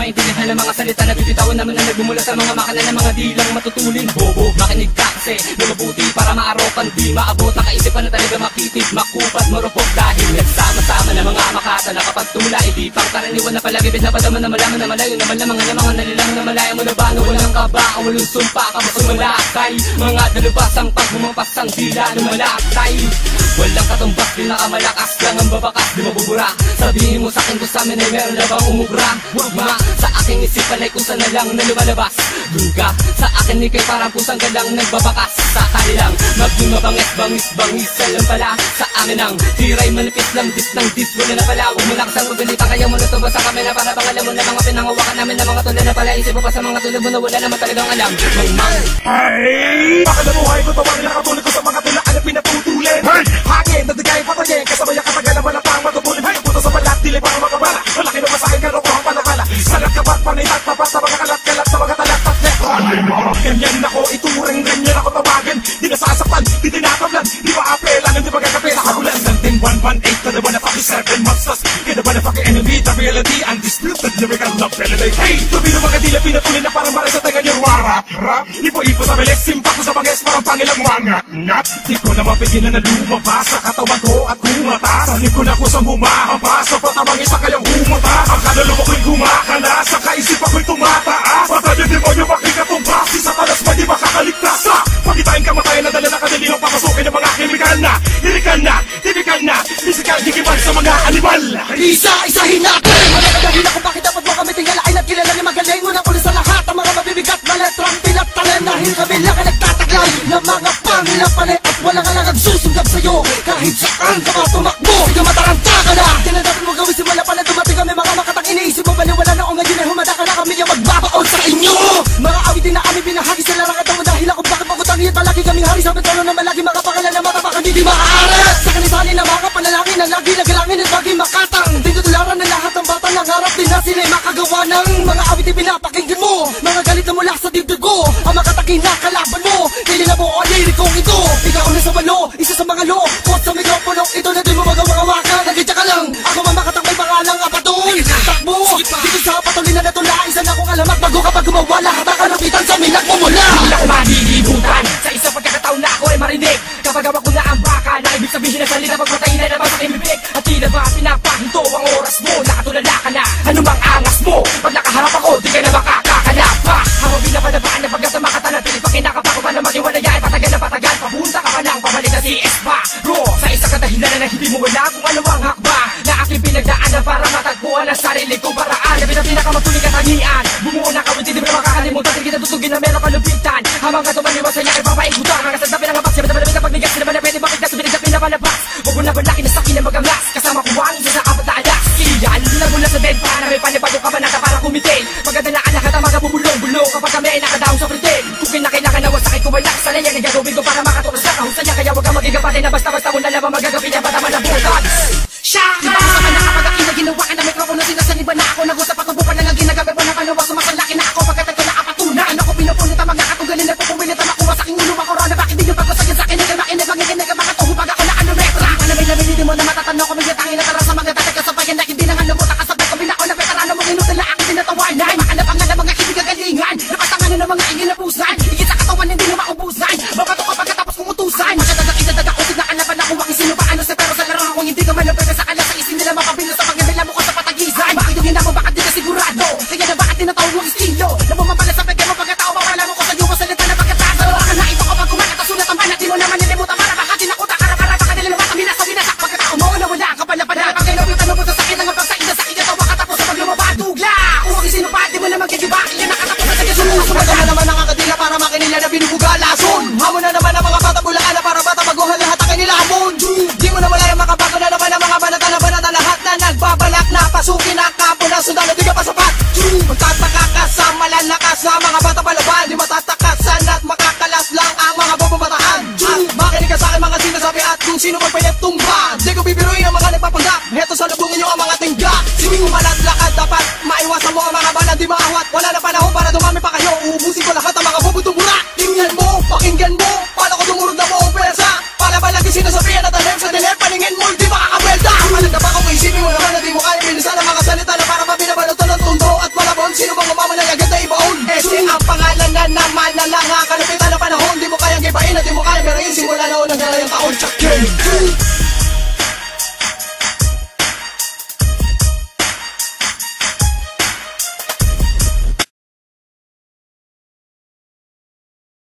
maintindihan ng mga salita na bibitawan naman na nagbumula sa mga makina ng mga dilang matutulin. Bobo, makinig ka kasi na mabuti para maarokan. Di maabot ang kaisipan na talaga makitid, makupad, marupok dahil nagsama-sama na mga makata na kapag tula. Di pang karaniwan na palagi binapadama na malaman na malayo naman na mga nalilang na malaya mo na ba na walang kaba ang walang sumpa ka masumalakay. Mga dalubasang pag bumapasang dila na malakay. Walang katumbas, pinakamalakas lang ang babakas, di mabubura. Sabihin mo sa'kin kung sa'min ay meron na bang umubra. Wagma, sa aking isipan ay kung saan na lang na lumalabas. Duga, sa akin ikay parang pusang galang nagbabakas. Sa kanilang maging mabangis, bangis, bangis lang pala. Sa amin ang tiray manipis lang, dis ng dis. Wala na pala, huwag mo lakas ang magalita. Kaya mo natuba sa kamera para bang alam mo na mga pinangawakan namin na mga tulad na pala. Isip mo pa sa mga tulad mo na wala naman talagang alam. Mang Hey! Bakit nabuhay ko tawagin na katulad ko sa mga tulaan na pinatutulin? Hey! Hangin, nadigay patayin, kasabay ang katagalan malatang matutulin. Hey! Puto sa balat, dili para makabala. Malaki na masakin ka rin ang palabala. Salat kabat, panitat, papat sa mga kalat-kalat sa mga talat-tat. Ganyan ako, ituring ganyan ako tawagin. Di nasasapan, di tinatablan, di maapelan, di magkakapela. Kabulan ng 10-1-1-8 to the 1-7 monsters. Kaya the motherfucking enemy, the reality, undisputed lyrical love melody. Hey! Tubi ng mga dila pinatulin na parang maray sa tenga niyo. Rap, rap, ipo-ipo sa bilis, simpa ko sa bangis, parang pangilang wangat. Ngat, di ko na mapigilan na lumabas sa katawan ko at kumata. Sanin ko na kusang humahampas, sa patawang isa kayang humata. Ang kaluluwa ko'y kumakalas, sa kaisip ako'y tumataas. Patay yung demonyo makikatumbas, di sa talas ba di makakaligtas. Pagitain kamatayan na dala na kadalihang papasukin ng mga chemical na, lirikal na, typical na, physical, gigiban sa mga animal. Isa-isahin natin! Malagdahin ako bakit dapat mo kami tingalain at kilala ni magaling. Unang ulit sa lahat ang mga mabibigat na letrang pinagtalan. Dahil kami lang ay nagtataglan ng mga pangilapanay at walang alangang susundab sa'yo. Kahit saan ka ba tumakbo, sige mataranta ka na. Tinanapin mo gawin simula pa na dumating kami mga makatang iniisip mo baliwala na o ngayon ay humanda ka na kami yung magbabaon sa inyo. Mga awitin na kami binahagi sa larangat mo dahil ako bakit pagutangin at malaki kaming hari sa bentano na malagi makapangalan na matapakan di maaari. Sa kanisanin na mga panalangin na lagi nagalangin at bagay makatang. Tinutularan na lahat ng bata ng harap din na sila'y makagawa ng mga awitin pinapakinggan mo. Mga galit na mula sa dibdib ko, ang makataking na kalaban mo. Kailan mo ang lirikong ito, ikaw na sa walo, isa sa mga lo. Kot sa mikropono, ito na din mo magawa-gawakan. Nagkita ka lang, ako mamakatang may pangalang apaton. Takbo, dito sa patulin na natula, isa na akong alamat bago kapag gumawa lahat ang kalupitan sa milag mo mula. Hindi ako malilibutan, sa isang pagkakataon na ako ay marinig. Kapag hawak ko na ang baka, na ibig sabihin na salita pagpatay na naman sa aking bibig. At tila ba pinapahinto ang oras mo, nakatulala ka na, anumang angas mo. Pag nakaharap ako, di ka na makakakalap pa. Habang binapadabaan na pagkasa makatanatili, pa kinakapa ko pa na magiwalaya. Patagal na patagal, papunta ka pa ng pabalik na CS ba? Bro, sa isang kadahilan na hindi mo wala kung ano ang hakba na aking pinagdaanan para matagpuan ang sarili kong paraan. Labi na pinakamatuling katangian, bumuo na kawit, hindi mo na makakalimutan. Hindi kita tutugin na meron kalupitan, habang katumaniwas sa'yo ay papaikutan. Mga kasadapin ang habak, siya malamig kapag nigas, sila ba na pwede bakit na sumilig sa pinapalabas. Huwag mo na balaki na sakin na magamlas, kasama ko ang isa sa apat na alas. Iyan, lang mula sa bed para may panibago ka ba nata para kumitin. Magadalaan na ka mga bubulong-bulong kapag kami ay nakadaong sa pritin. Kung kailangan na wasakit ko wala sa layan, ang gagawin ko para makaturos na kahusay niya. Kaya huwag kang magigapatay na basta-basta mo na labang magagawin niya patama ng butan. Siya! Diba kasama na kapag aking na ginawa ka na mikropono, sinasaniba na ako. Nag-usap ako bukan na lang ginagabi po ng kanawa. Sumasalaki na ako pagkatag ko na apatunan. Ako pinupunit ang mga katunggalin na pupumilit ang makuha sa aking ulo ang korona. Bakit di yung pagkasagin sa akin na makinig ang ikinig ang mga tuhubag ako na ano metra. Panamay na binili mo na matatanong ko mga tangin na tara sa mga tatag kasabayan na hindi na nga lumuta kasabay ko binako na veterano mo inutin na aking tinatawanan. Makanap ang nga mga kinig kagalingan, napatanganan ng mga ingin na pusan. Higit sa katawan hindi na maubusan, babato ka pagkatapos kong utusan. Magkadadakin na alaban ako ang sino paano sa pero sa laro kung hindi ka man napwede sa alas sa isin nila mapabilis sa pagkabila mo ko sa patagisan. Bakit yung hinamo bakit di ka sigurado, kaya na bakit tinatawag mong estilo na bumabala sa pagkaya mo pagkatao mawala mo ko sa yung salita na pagkatado. Baka na ito kapag kumagat at sulat ang banat di mo naman nilimutan para baka tinakuta kara-kara baka nililubat ang binasak pagkatao mo na wala ka pala pala. Pagkaya nabitan mo sa sakit ang pagsain na sakit ito makatapos sa paglumabadugla. Uwag sino pa di mo na magkikiba kaya nakatapos sa sige sumusunod. Magkama naman ang akadila para makinila na binubuga lason. Hamon na naman ang mga bata bulaan na para bata maguhal lahat ang kanila hamon. Di mo na malaya makabago na naman ang mga banata lahat na nagbabalak na pasukin ang kampo na sundan na di ka pa sapat. Magtataka ka sa malalakas na mga bata palaban, di matatakasan at makakalas lang ang mga bobomatahan. Makinig ka sa akin mga sinasabi at kung sino magpayat tumba. Di ko bibiruin ang mga nagpapanggap, heto sa lubungin nyo ang mga tingga. Sining umalat lakad dapat maiwasan mo ang mga banan di maawat. Wala na panahon para dumami pa kayo, uubusin ko lahat ang mga bobotong bura. Tingnan mo, pakinggan mo, paano ko dumurog na mo ang pwersa. Para balagi sinasabihan at alam sa dilim, paningin mo hindi makakabelda. Malagda pa kung isipin mo naman na di mo kaya bilisan ang mga salita na para mabinabalot ng tundo at malabon Sino bang mamamalay agad na ibaon? Ese ang pangalan na naman na lang ang kalupitan ng panahon. Di mo kayang gibain at di mo kayang birahin. Simula noon